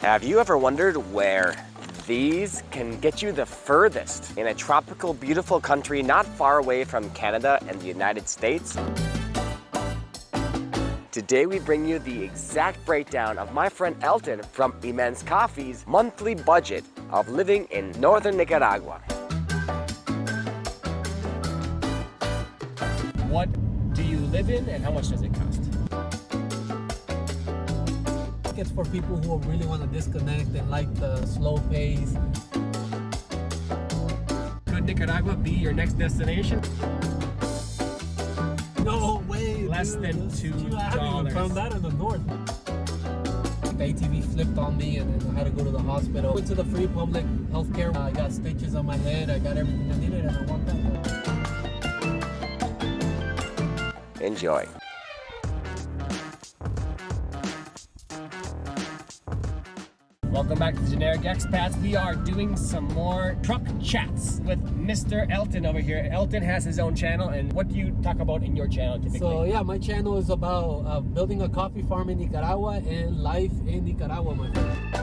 Have you ever wondered where these can get you the furthest in a tropical, beautiful country not far away from Canada and the United States? Today we bring you the exact breakdown of my friend Elton from Immense Coffee's monthly budget of living in Northern Nicaragua. What do you live in and how much does it cost? It's for people who really want to disconnect and like the slow pace. Could Nicaragua be your next destination? No way. Less dude. than $2. I haven't even found that in the north. The ATV flipped on me and then I had to go to the hospital. Went to the free public healthcare. I got stitches on my head. I got everything I needed and I walked out. Enjoy. Welcome back to Generic Expats. We are doing some more truck chats with Mr. Elton over here. Elton has his own channel, and what do you talk about in your channel typically? So yeah, my channel is about building a coffee farm in Nicaragua and life in Nicaragua, my friend.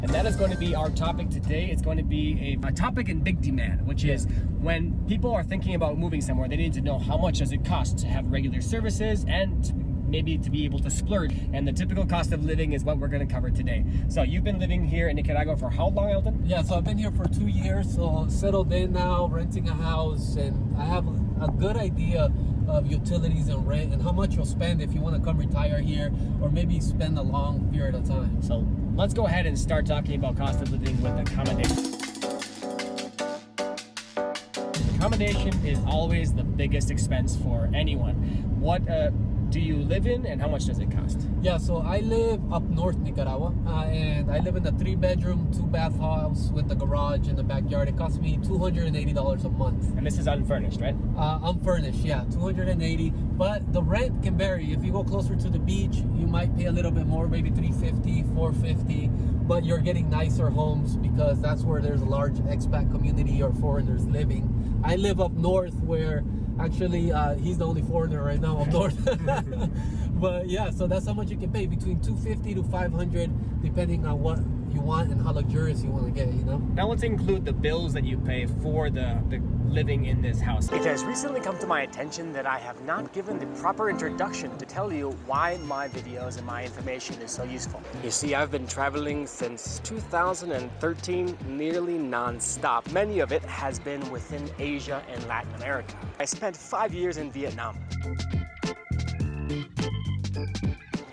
That is going to be our topic today. It's going to be a topic in big demand, which is when people are thinking about moving somewhere, they need to know how much does it cost to have regular services and maybe to be able to splurge. And the typical cost of living is what we're going to cover today. So you've been living here in Nicaragua for how long, Elton? Yeah, so I've been here for 2 years, so settled in now, renting a house, and I have a good idea of utilities and rent and how much you'll spend if you want to come retire here or maybe spend a long period of time. So let's go ahead and start talking about cost of living with accommodation. Accommodation is always the biggest expense for anyone. What do you live in and how much does it cost? Yeah, so I live up north Nicaragua and I live in a 3-bedroom, 2-bath house with a garage in the backyard. It costs me $280 a month. And this is unfurnished, right? Unfurnished, yeah, $280. But the rent can vary. If you go closer to the beach, you might pay a little bit more, maybe $350, $450. But you're getting nicer homes because that's where there's a large expat community or foreigners living. I live up north where actually he's the only foreigner right now up north. But yeah, so that's how much you can pay, between $250 to $500 depending on what you want and how luxurious you want to get, you know. Now let's include the bills that you pay for the living in this house. It has recently come to my attention that I have not given the proper introduction to tell you why my videos and my information is so useful. You see, I've been traveling since 2013, nearly non-stop. Many of it has been within Asia and Latin America. I spent 5 years in Vietnam.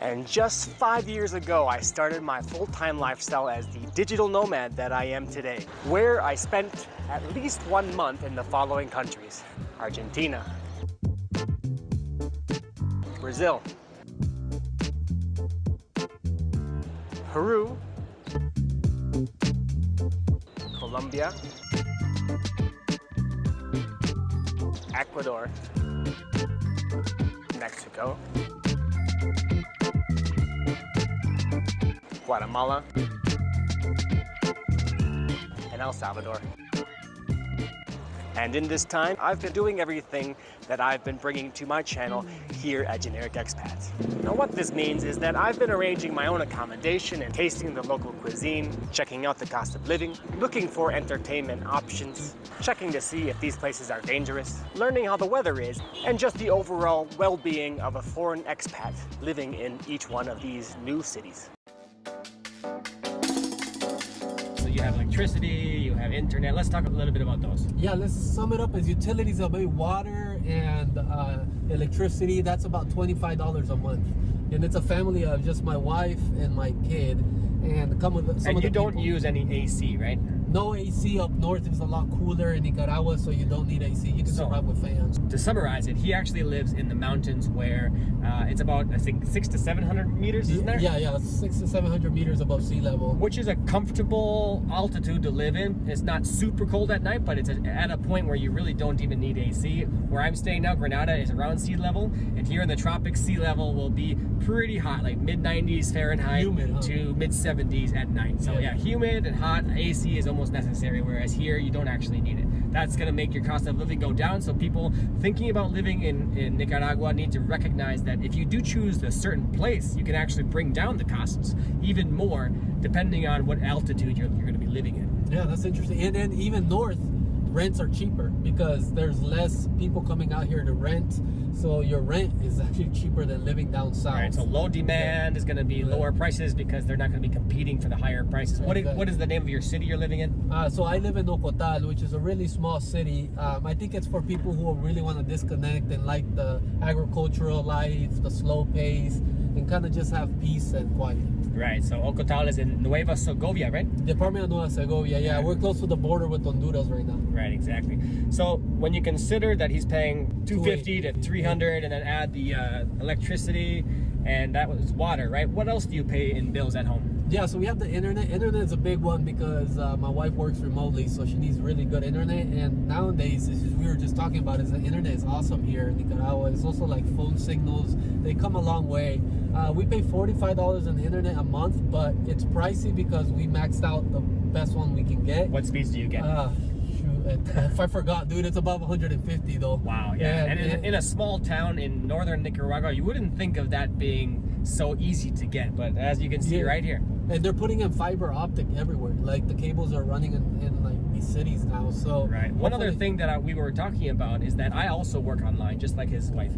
And just 5 years ago, I started my full-time lifestyle as the digital nomad that I am today, where I spent at least 1 month in the following countries: Argentina, Brazil, Peru, Colombia, Ecuador, Mexico, Guatemala, and El Salvador. And in this time, I've been doing everything that I've been bringing to my channel here at Generic Expats. Now what this means is that I've been arranging my own accommodation and tasting the local cuisine, checking out the cost of living, looking for entertainment options, checking to see if these places are dangerous, learning how the weather is, and just the overall well-being of a foreign expat living in each one of these new cities. You have electricity, you have internet. Let's talk a little bit about those. Yeah, let's sum it up as utilities of water and electricity. That's about $25 a month. And it's a family of just my wife and my kid. And come with some of the don't people. use any AC, right? No AC up north. It's a lot cooler in Nicaragua, so you don't need AC. You can survive with fans. To summarize it, he actually lives in the mountains where it's about, I think, 600 to 700 meters, isn't there? Yeah, 600 to 700 meters above sea level. Which is a comfortable altitude to live in. It's not super cold at night, but it's at a point where you really don't even need AC. Where I'm staying now, Granada, is around sea level, and here in the tropics, sea level will be pretty hot, like mid-90s Fahrenheit humid, to mid-70s at night. So yeah, humid and hot. AC is almost necessary, whereas is here, you don't actually need it. That's going to make your cost of living go down. So people thinking about living in Nicaragua need to recognize that if you do choose a certain place, you can actually bring down the costs even more depending on what altitude you're going to be living in. Yeah, that's interesting. And then even north, rents are cheaper because there's less people coming out here to rent. So your rent is actually cheaper than living down south. Right, so low demand is going to be lower prices because they're not going to be competing for the higher prices. What is the name of your city you're living in? So I live in Ocotal, which is a really small city. I think it's for people who really want to disconnect and like the agricultural life, the slow pace, and kind of just have peace and quiet. Right, so Ocotal is in Nueva Segovia, right? Department of Nueva Segovia, yeah. We're close to the border with Honduras right now. Right, exactly. So when you consider that he's paying $250 to $300 and then add the electricity and that was water, right? What else do you pay in bills at home? Yeah, so we have the internet. Internet is a big one because my wife works remotely, so she needs really good internet. And nowadays, we were just talking about, is the internet is awesome here in Nicaragua. It's also like phone signals. They come a long way. We pay $45 on the internet a month, but it's pricey because we maxed out the best one we can get. What speeds do you get? If I forgot, dude, it's above 150 though. Wow, yeah. And in a small town in Northern Nicaragua, you wouldn't think of that being so easy to get, but as you can see right here. And they're putting in fiber optic everywhere. Like the cables are running in like these cities now. So right. One other thing that we were talking about is that I also work online, just like his wife.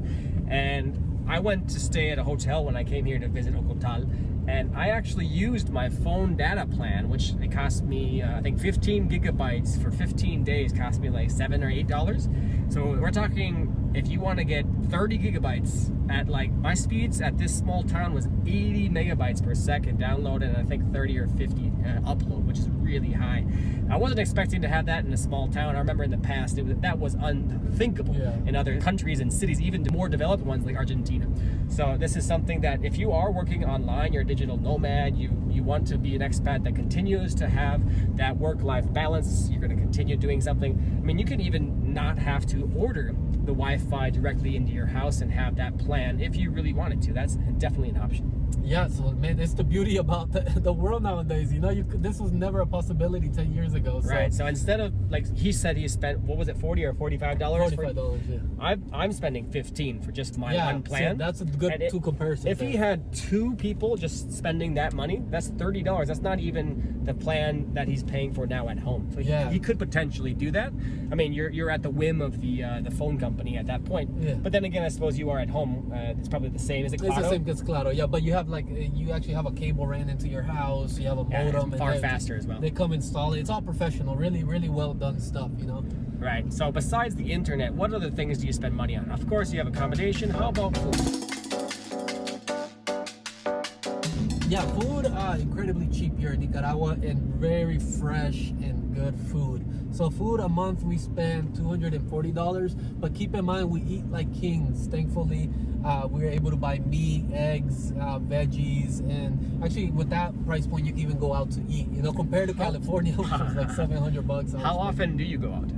And I went to stay at a hotel when I came here to visit Ocotal. And I actually used my phone data plan, which it cost me, I think 15 gigabytes for 15 days cost me like $7 or $8. So we're talking, if you want to get 30 gigabytes at like my speeds at this small town was 80 megabytes per second download and I think 30 or 50 upload, which is really high. I wasn't expecting to have that in a small town. I remember in the past that was unthinkable in other countries and cities, even more developed ones like Argentina. So this is something that if you are working online, you're a digital nomad, you want to be an expat that continues to have that work-life balance, you're going to continue doing something. I mean, you can even not have to order the Wi-Fi directly into your house and have that plan if you really wanted to. That's definitely an option. Yeah, so man, it's the beauty about the world nowadays. You know, this was never a possibility 10 years ago. So. Right. So instead of, like he said, he spent, what was it, $40 or $45? $45, yeah. I'm spending $15 for just my one plan. So that's a good comparison. If he had two people just spending that money, that's $30. That's not even the plan that he's paying for now at home. So he could potentially do that. I mean, you're at the whim of the phone company at that point. Yeah. But then again, I suppose you are at home. It's probably the same. Is it Claro? It's the same as Claro, yeah. But you have you actually have a cable ran into your house. You have a modem. It's far faster as well. They come install it. It's all professional. Really, really well done stuff, you know? Right. So besides the internet, what other things do you spend money on? Of course, you have accommodation. How about food? Yeah, food, incredibly cheap here in Nicaragua and very fresh and good food. So food a month we spend $240, but keep in mind we eat like kings. Thankfully, we're able to buy meat, eggs, veggies, and actually with that price point you can even go out to eat. You know, compared to California, which is like $700. How often do you go out?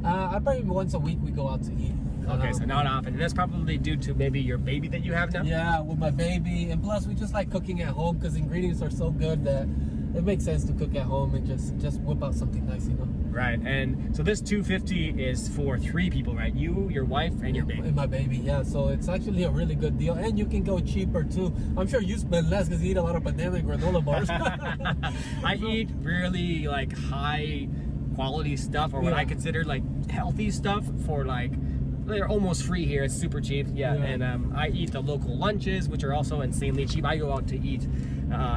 I probably once a week we go out to eat. Okay, so not often. And that's probably due to maybe your baby that you have now? Yeah, with my baby. And plus, we just like cooking at home because ingredients are so good that it makes sense to cook at home and just whip out something nice, you know? Right, and so this $250 is for 3 people, right? You, your wife, and your baby. And my baby, yeah. So it's actually a really good deal. And you can go cheaper, too. I'm sure you spend less because you eat a lot of banana and granola bars. I eat really, like, high quality stuff, or what I consider, like, healthy stuff for, like, they're almost free here. It's super cheap. Yeah. And I eat the local lunches, which are also insanely cheap. I go out to eat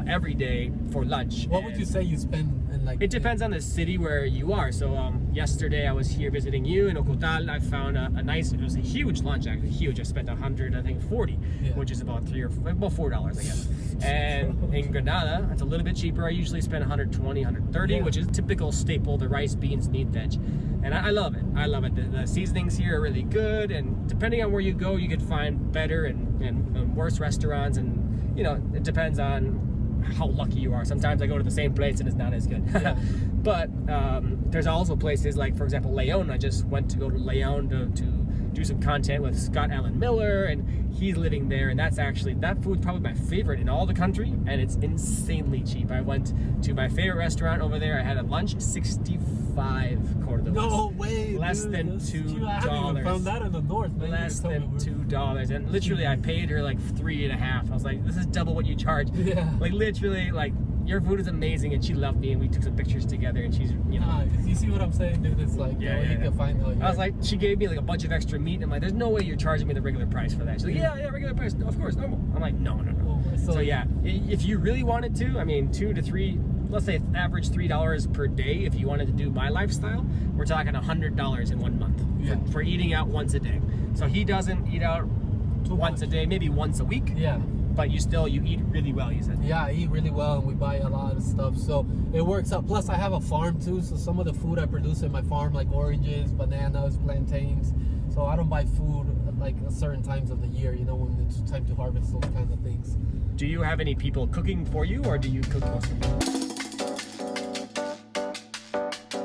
every day for lunch. What would you say you spend? It depends on the city where you are. So yesterday I was here visiting you in Ocotal. I found a nice, it was a huge lunch, actually huge. I spent $140, which is about $4, I guess. And in Granada, it's a little bit cheaper. I usually spend $120, $130, which is typical staple, the rice, beans, meat, veg. And I love it. I love it. The seasonings here are really good. And depending on where you go, you could find better and worse restaurants. And, you know, it depends on how lucky you are. Sometimes I go to the same place and it's not as good. But there's also places like, for example, Leon. I just went to go to Leon to do some content with Scott Allen Miller, and he's living there, and that food's probably my favorite in all the country, and it's insanely cheap. I went to my favorite restaurant over there. I had a lunch, $65 $5. No way, Less dude. than That's $2. cheap. I haven't even found that in the north, man. Less than $2. And literally I paid her like $3.50. I was like, this is double what you charge. Yeah. Like literally, like, your food is amazing, and she loved me, and we took some pictures together, and she's, you know. You see what I'm saying, dude? It's like, Yeah, you can find out. I was like, she gave me like a bunch of extra meat, and I'm like, there's no way you're charging me the regular price for that. She's like, yeah, regular price, of course, normal. I'm like, no. So yeah, if you really wanted to, I mean, 2 to 3, let's say average $3 per day. If you wanted to do my lifestyle, we're talking $100 in 1 month for eating out once a day. So he doesn't eat out once a day, maybe once a week. Yeah. But you eat really well, you said. Yeah, I eat really well, and we buy a lot of stuff, so it works out. Plus, I have a farm too, so some of the food I produce in my farm, like oranges, bananas, plantains. So I don't buy food like at certain times of the year, you know, when it's time to harvest those kind of things. Do you have any people cooking for you, or do you cook mostly?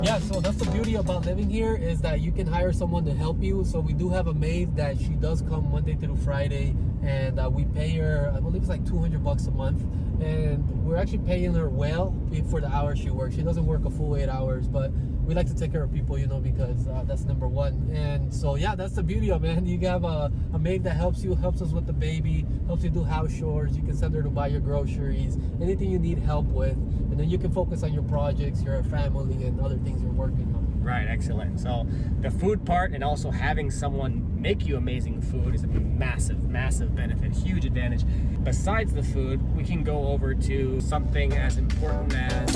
Yeah, so that's the beauty about living here, is that you can hire someone to help you. So we do have a maid that she does come Monday through Friday, and we pay her, I believe it's like $200 a month, and we're actually paying her well for the hours she works. She doesn't work a full 8 hours, but we like to take care of people, you know, because that's number one. And so yeah, that's the beauty of it, man. You have a maid that helps us with the baby, helps you do house chores. You can send her to buy your groceries, anything you need help with, and then you can focus on your projects, your family, and other things you're working on. Right, excellent. So the food part, and also having someone make you amazing food, is a massive benefit, huge advantage. Besides the food, we can go over to something as important as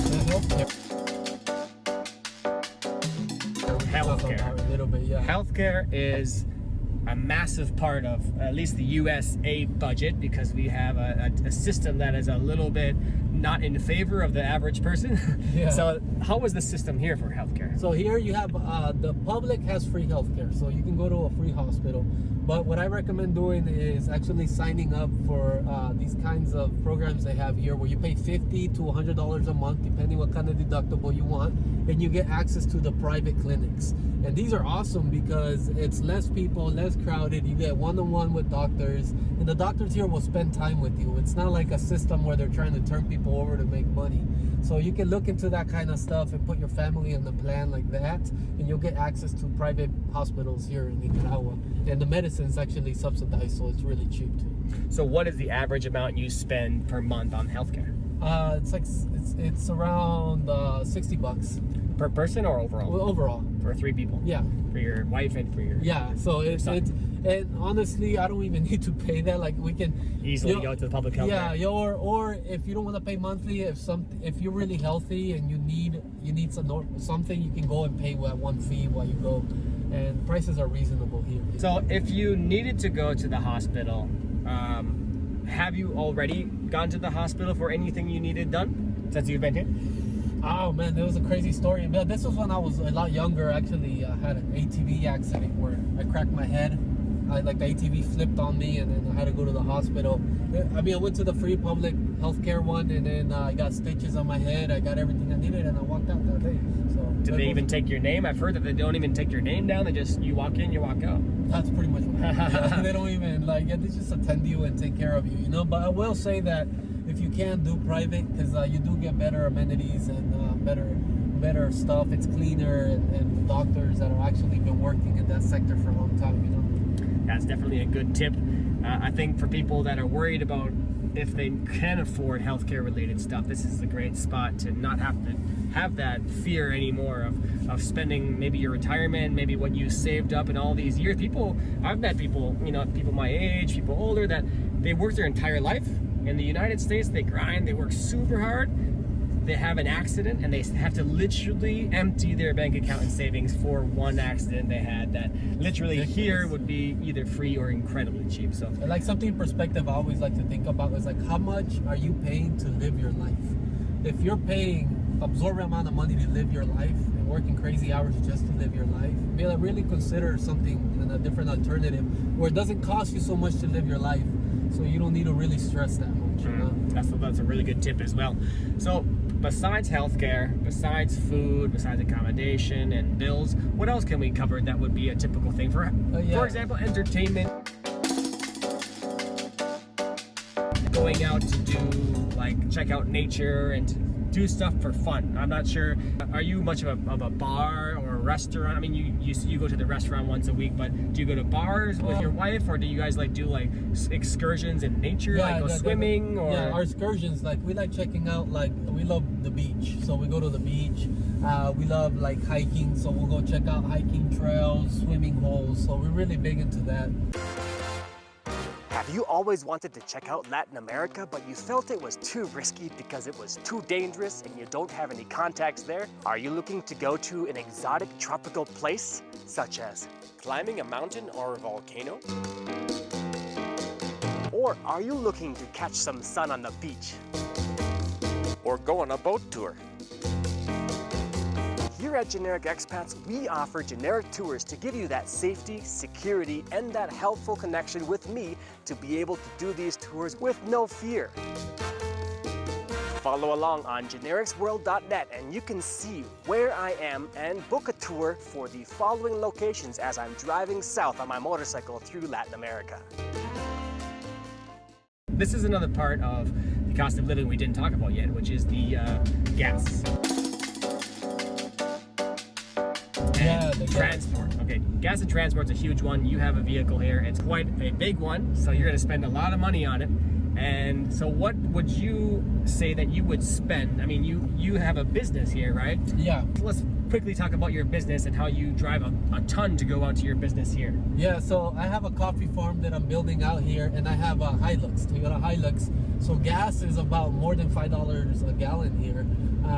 healthcare. A little bit, yeah. Healthcare is a massive part of at least the USA budget, because we have a system that is a little bit not in favor of the average person. Yeah. So how is the system here for healthcare? So here you have the public has free healthcare, so you can go to a free hospital. But what I recommend doing is actually signing up for these kinds of programs they have here, where you pay $50 to $100 a month, depending what kind of deductible you want, and you get access to the private clinics. And these are awesome because it's less people, less crowded. You get one-on-one with doctors, and the doctors here will spend time with you. It's not like a system where they're trying to turn people over to make money. So you can look into that kind of stuff and put your family on the plan like that, and you'll get access to private hospitals here in Nicaragua. And the medicine's actually subsidized, so it's really cheap too. So what is the average amount you spend per month on healthcare? It's around $60 Per person or overall? Well, overall. For 3 people? Yeah. For your wife and for your So it's and honestly, I don't even need to pay that. Like, we can easily go to the public health care. Yeah, or if you don't want to pay monthly, if you're really healthy and you need something, you can go and pay that one fee while you go, and prices are reasonable here. So if you needed to go to the hospital, have you already gone to the hospital for anything you needed done since you've been here? Oh man, there was a crazy story. But this was when I was a lot younger. Actually, I had an ATV accident where I cracked my head. The ATV flipped on me, and then I had to go to the hospital. I went to the free public healthcare one, and then I got stitches on my head. I got everything I needed, and I walked out that day. So did they even take your name? I've heard that they don't even take your name down. They just, you walk in, you walk out. That's pretty much what happened. They don't even they just attend you and take care of you, you know. But I will say that if you can do private, because you do get better amenities and better stuff. It's cleaner, and doctors that are actually been working in that sector for a long time, you know. That's definitely a good tip. I think for people that are worried about if they can afford healthcare related stuff, this is a great spot to not have to have that fear anymore of spending maybe your retirement, maybe what you saved up in all these years. I've met people, people my age, people older, that they work their entire life. In the United States, they grind, they work super hard. They have an accident and they have to literally empty their bank account and savings for one accident they had, that literally here would be either free or incredibly cheap. So like, something in perspective I always like to think about is like, how much are you paying to live your life? If you're paying absorbent amount of money to live your life and working crazy hours just to live your life, really consider something, a different alternative where it doesn't cost you so much to live your life, so you don't need to really stress that much. You know? That's a really good tip as well. So besides healthcare, besides food, besides accommodation and bills, what else can we cover that would be a typical thing for example, entertainment? Going out to do, check out nature and to do stuff for fun. I'm not sure Are you much of a bar or a restaurant? I mean, you go to the restaurant once a week, but do you go to bars with your wife, or do you guys like do like excursions in nature, like go swimming? Or yeah, our excursions, like we like checking out, like we love the beach, so we go to the beach. We love like hiking, so we'll go check out hiking trails, swimming holes, so we're really big into that. Have you always wanted to check out Latin America, but you felt it was too risky because it was too dangerous and you don't have any contacts there? Are you looking to go to an exotic tropical place, such as climbing a mountain or a volcano? Or are you looking to catch some sun on the beach? Or go on a boat tour? Here at Generic Expats, we offer generic tours to give you that safety, security, and that helpful connection with me to be able to do these tours with no fear. Follow along on genericsworld.net and you can see where I am and book a tour for the following locations as I'm driving south on my motorcycle through Latin America. This is another part of the cost of living we didn't talk about yet, which is the gas. Yeah, transport. Okay, gas and transport's a huge one. You have a vehicle here. It's quite a big one, so you're going to spend a lot of money on it. And so what would you say that you would spend? I mean, you have a business here, right? Yeah. Let's quickly talk about your business and how you drive a ton to go out to your business here. Yeah, so I have a coffee farm that I'm building out here, and I have a Hilux, Toyota Hilux. So gas is about more than $5 a gallon here.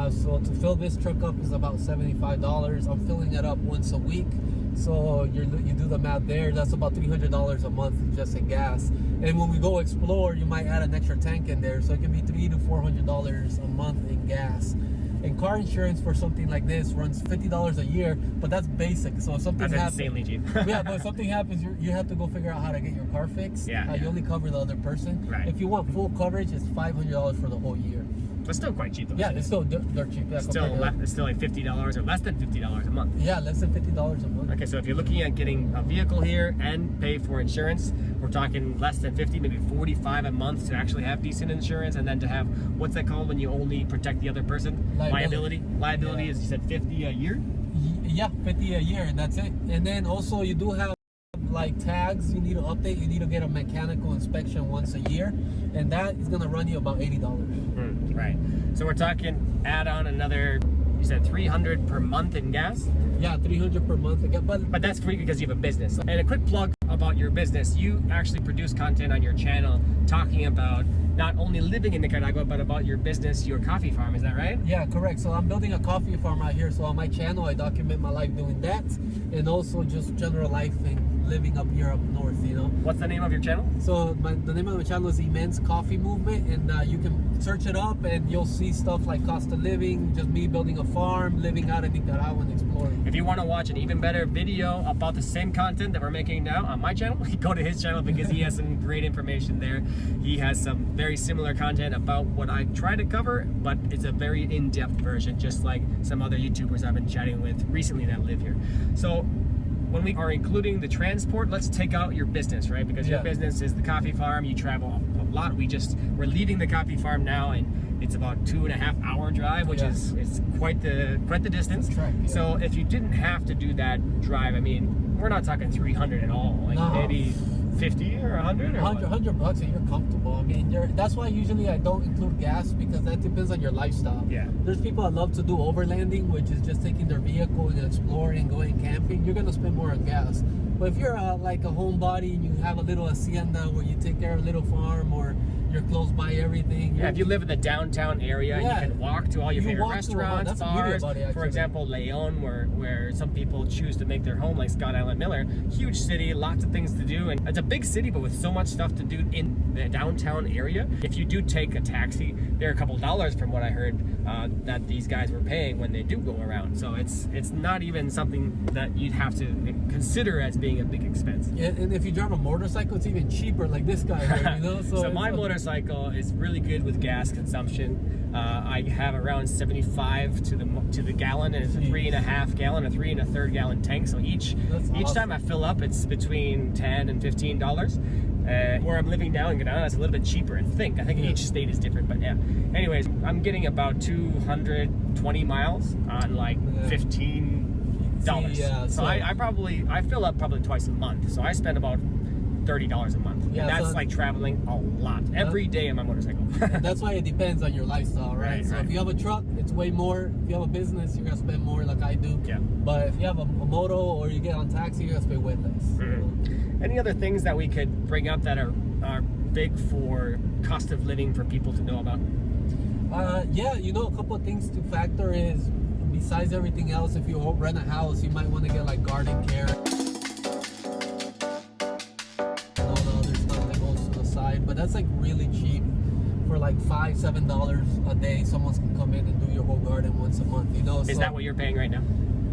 So to fill this truck up is about $75. I'm filling it up once a week. So you do the math there, that's about $300 a month just in gas. And when we go explore, you might add an extra tank in there. So it can be $300 to $400 a month in gas. And car insurance for something like this runs $50 a year, but that's basic. So if something happens, insanely cheap. yeah, but if something happens, you have to go figure out how to get your car fixed. Yeah, You only cover the other person. Right. If you want full coverage, it's $500 for the whole year. But still quite cheap though. Yeah, it's still dirt cheap. Yeah, it's still like $50 or less than $50 a month. Yeah, less than $50 a month. Okay, so if you're looking at getting a vehicle here and pay for insurance, we're talking less than 50, maybe 45 a month to actually have decent insurance, and then to have, what's that called when you only protect the other person? Liability. Liability is, you said 50 a year? Yeah, 50 a year, and that's it. And then also you do have like tags you need to update. You need to get a mechanical inspection once a year, and that is gonna run you about $80. Right. So we're talking add on another, you said $300 per month in gas? Yeah, $300 per month again. But that's free because you have a business. And a quick plug about your business. You actually produce content on your channel talking about not only living in Nicaragua, but about your business, your coffee farm. Is that right? Yeah, correct. So I'm building a coffee farm out here. So on my channel, I document my life doing that, and also just general life and living up here up north, you know. What's the name of your channel? So the name of my channel is Immense Coffee Movement, and you can search it up and you'll see stuff like Costa living, just me building a farm, living out in Nicaragua and exploring. If you want to watch an even better video about the same content that we're making now on my channel, go to his channel because he has some great information there. He has some very similar content about what I try to cover, but it's a very in-depth version, just like some other YouTubers I've been chatting with recently that live here. So when we are including the transport, let's take out your business, right? Because your business is the coffee farm. You travel a lot. We're leaving the coffee farm now, and it's about 2.5 hour drive, which is quite the distance. Track, yeah. So if you didn't have to do that drive, I mean, we're not talking 300 at all. Like maybe 50 or 100 or $100 and you're comfortable. I mean, that's why usually I don't include gas, because that depends on your lifestyle. Yeah. There's people that love to do overlanding, which is just taking their vehicle and exploring, going camping. You're gonna spend more on gas. But if you're like a homebody and you have a little hacienda where you take care of a little farm, or you're close by everything. Yeah, if you live in the downtown area, you can walk to all your favorite restaurants, bars. For example, Leon, where some people choose to make their home, like Scott Island Miller. Huge city, lots of things to do, and it's a big city, but with so much stuff to do in the downtown area. If you do take a taxi, they're a couple dollars from what I heard that these guys were paying when they do go around. So it's not even something that you'd have to consider as being a big expense. Yeah, and if you drive a motorcycle, it's even cheaper, like this guy, right, you know? So my motorcycle is really good with gas consumption. I have around 75 to the gallon, and it's a 3.5 gallon, a 3 1/3 gallon tank. So each time I fill up, it's between $10 and $15. Where I'm living now in Granada, it's a little bit cheaper. I think each state is different, but yeah. Anyways, I'm getting about 220 miles on like $15. Yeah, so I fill up probably twice a month. So I spend about $30 a month. Yeah, and that's so like traveling a lot every day on my motorcycle. And that's why it depends on your lifestyle, right? So if you have a truck, it's way more. If you have a business, you're gonna spend more, like I do. Yeah. But if you have a moto or you get on taxi, you're gonna spend way less. Mm-hmm. Any other things that we could bring up that are big for cost of living for people to know about? Yeah, you know, a couple of things to factor is, besides everything else, if you rent a house, you might want to get like garden care. But that's like really cheap. For like $5-7 a day, someone can come in and do your whole garden once a month, you know. Is that what you're paying right now?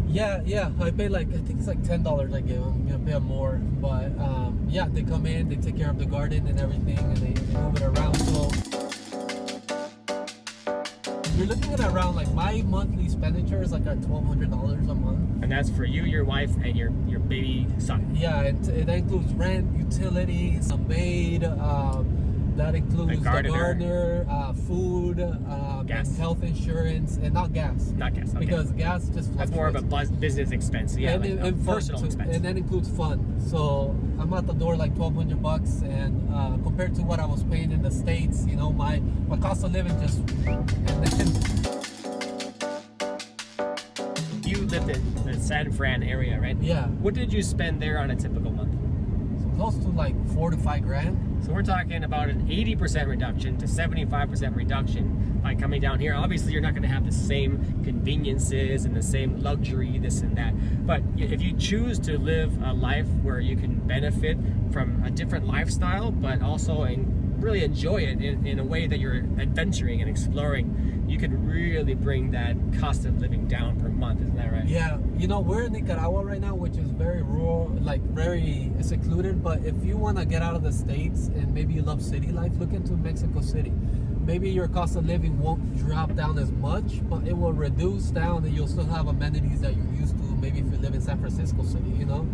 Yeah, I pay like, I think it's like $10 I give them. I'm gonna pay them more, but yeah, they come in, they take care of the garden and everything, and they move it around. So you're looking at around, like, my monthly expenditure is like at $1,200 a month. And that's for you, your wife, and your baby son. Yeah, it includes rent, utilities, a maid, that includes the gardener, food, gas, and health insurance, and not gas. Not gas, okay. Because gas just that's more of a business expense. Yeah, and, like and personal expense. And that includes fun. So I'm at the door like $1,200, and compared to what I was paying in the States, you know, my cost of living just. And then, you lived in the San Fran area, right? Yeah. What did you spend there on a typical month? So close to like $4,000 to $5,000. So we're talking about an 80% reduction to 75% reduction by coming down here. Obviously, you're not going to have the same conveniences and the same luxury, this and that. But if you choose to live a life where you can benefit from a different lifestyle, but also really enjoy it in a way that you're adventuring and exploring, you can really bring that cost of living down per month. Isn't that right? Yeah, you know, we're in Nicaragua right now, which is very rural, like very secluded. But if you want to get out of the States and maybe you love city life, look into Mexico City. Maybe your cost of living won't drop down as much, but it will reduce down, and you'll still have amenities that you're used to. Maybe if you live in San Francisco City, you know.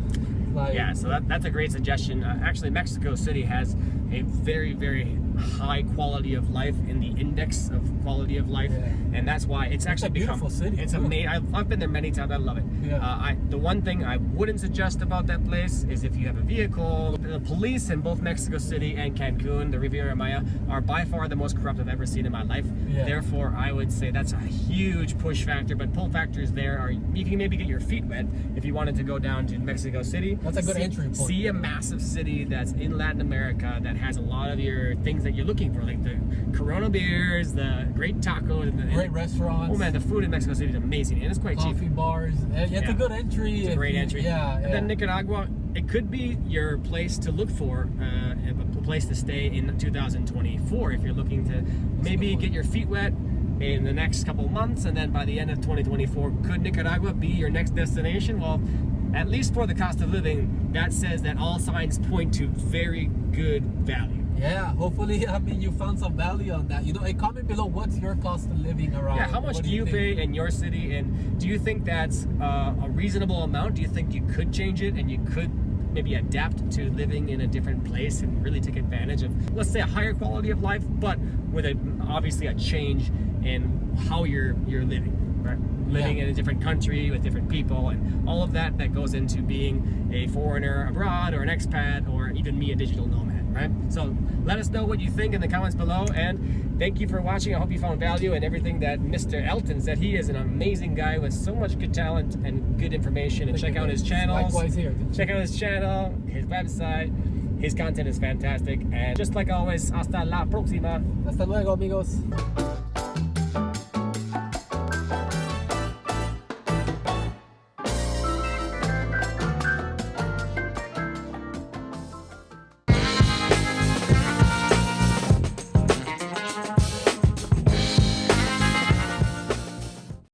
Like, yeah, so that's a great suggestion. Actually, Mexico City has a very, very high quality of life in the index of quality of life, and that's why it's actually become beautiful city. It's amazing. I've been there many times. I love it. Yeah. The one thing I wouldn't suggest about that place is if you have a vehicle. The police in both Mexico City and Cancun, the Riviera Maya, are by far the most corrupt I've ever seen in my life. Yeah. Therefore, I would say that's a huge push factor. But pull factors there are you can maybe get your feet wet if you wanted to go down to Mexico City. That's a good entry point. See a massive city that's in Latin America that has a lot of your things that you're looking for, like the Corona beers, the great tacos, and great restaurants. Oh man, the food in Mexico City is amazing, and it's quite cheap. Coffee bars. It's a good entry. It's a great entry. Yeah. And then Nicaragua, it could be your place to look for, a place to stay in 2024 if you're looking to maybe get your feet wet in the next couple months, and then by the end of 2024, could Nicaragua be your next destination? Well, at least for the cost of living, that says that all signs point to very good value. Yeah, hopefully, I mean, you found some value on that. You know, comment below, what's your cost of living around? Yeah, how much do you pay in your city, and do you think that's a reasonable amount? Do you think you could change it and you could maybe adapt to living in a different place and really take advantage of, let's say, a higher quality of life, but with obviously a change in how you're living? Right? Living in a different country with different people and all of that goes into being a foreigner abroad or an expat or even me, a digital nomad, right? So let us know what you think in the comments below, and thank you for watching. I hope you found value in everything that Mr. Elton said. He is an amazing guy with so much good talent and good information, and check out his channels. Likewise here. Check out his channel, his website. His content is fantastic, and just like always, hasta la próxima. Hasta luego, amigos.